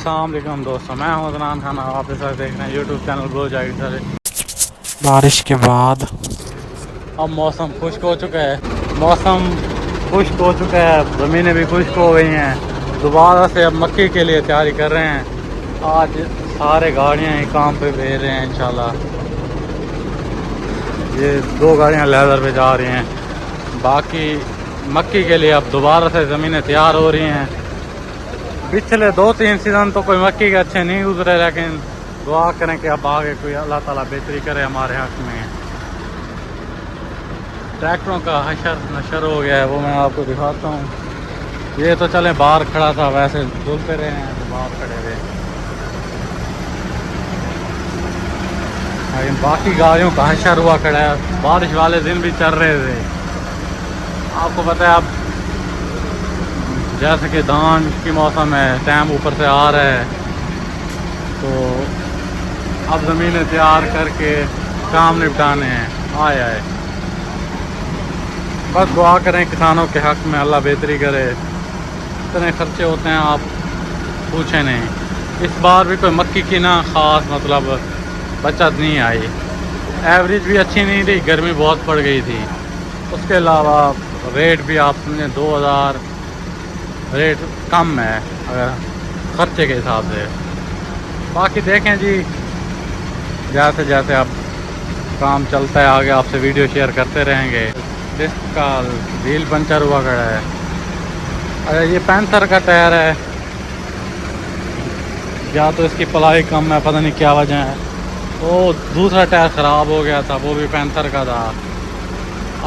السلام علیکم دوستوں، میں ہوں عدنان خان، آپ کے ساتھ دیکھ رہے ہیں یوٹیوب چینل بلو جائیڈ سر۔ بارش کے بعد اب موسم خشک ہو چکا ہے، زمینیں بھی خشک ہو گئی ہیں۔ دوبارہ سے اب مکئی کے لیے تیاری کر رہے ہیں۔ آج سارے گاڑیاں ہی کام پہ بھیج رہے ہیں انشاءاللہ۔ یہ 2 گاڑیاں لیدر پہ جا رہی ہیں، باقی مکئی کے لیے اب دوبارہ سے زمینیں تیار ہو رہی ہیں۔ پچھلے 2-3 سیزن تو کوئی مکئی کے اچھے نہیں گزرے، لیکن دعا کریں کہ اب آگے کوئی اللہ تعالیٰ بہتری کرے ہمارے حق میں۔ ٹریکٹروں کا حشر نشر ہو گیا ہے، وہ میں آپ کو دکھاتا ہوں۔ یہ تو چلیں باہر کھڑا تھا، ویسے دھلتے رہے ہیں تو باہر کھڑے ہوئے، لیکن باقی گاڑیوں کا حشر ہوا کھڑا ہے۔ بارش والے دن بھی چل رہے تھے۔ آپ کو پتہ ہے اب جیسے کہ دھان کی موسم ہے، ٹائم اوپر سے آ رہا ہے، تو اب زمینیں تیار کر کے کام نپٹانے ہیں۔ آئے بس دعا کریں کسانوں کے حق میں، اللہ بہتری کرے۔ اتنے خرچے ہوتے ہیں آپ پوچھیں نہیں۔ اس بار بھی کوئی مکئی کی نہ خاص بچت نہیں آئی، ایوریج بھی اچھی نہیں تھی، گرمی بہت پڑ گئی تھی۔ اس کے علاوہ ریٹ بھی آپ سمجھیں 2000 ریٹ کم ہے اگر خرچے کے حساب سے۔ باقی دیکھیں جی، جیسے جیسے اب کام چلتا ہے آگے آپ سے ویڈیو شیئر کرتے رہیں گے۔ ڈسک کا ویل پنچر ہوا کھڑا ہے۔ اچھا، یہ پینتھر کا ٹائر ہے، یا تو اس کی پلائی کم ہے، پتہ نہیں کیا وجہ ہے۔ وہ دوسرا ٹائر خراب ہو گیا تھا، وہ بھی پینتھر کا تھا۔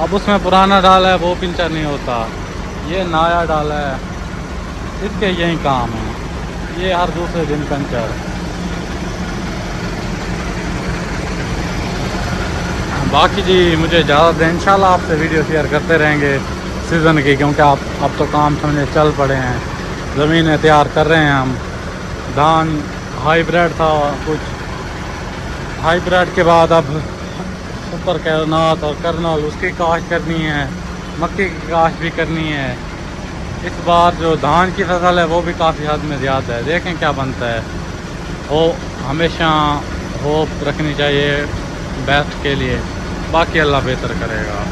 اب اس میں پرانا ڈالا ہے، وہ پنچر نہیں ہوتا۔ یہ نیا ڈالا ہے، اس کے یہی کام ہے، یہ ہر دوسرے دن پنچر۔ باقی جی مجھے اجازت دیں، انشاءاللہ آپ سے ویڈیو شیئر کرتے رہیں گے سیزن کی، کیونکہ اب تو کام سمجھے چل پڑے ہیں، زمینیں تیار کر رہے ہیں ہم۔ دھان ہائیبریڈ تھا، کچھ ہائیبریڈ کے بعد اب سپر کیرنات اور کرنل، اس کی کاشت کرنی ہے، مکئی کی کاشت بھی کرنی ہے۔ اس بار جو دھان کی فصل ہے وہ بھی کافی حد میں زیادہ ہے، دیکھیں کیا بنتا ہے۔ وہ ہمیشہ ہوپ رکھنی چاہیے بیسٹ کے لیے، باقی اللہ بہتر کرے گا۔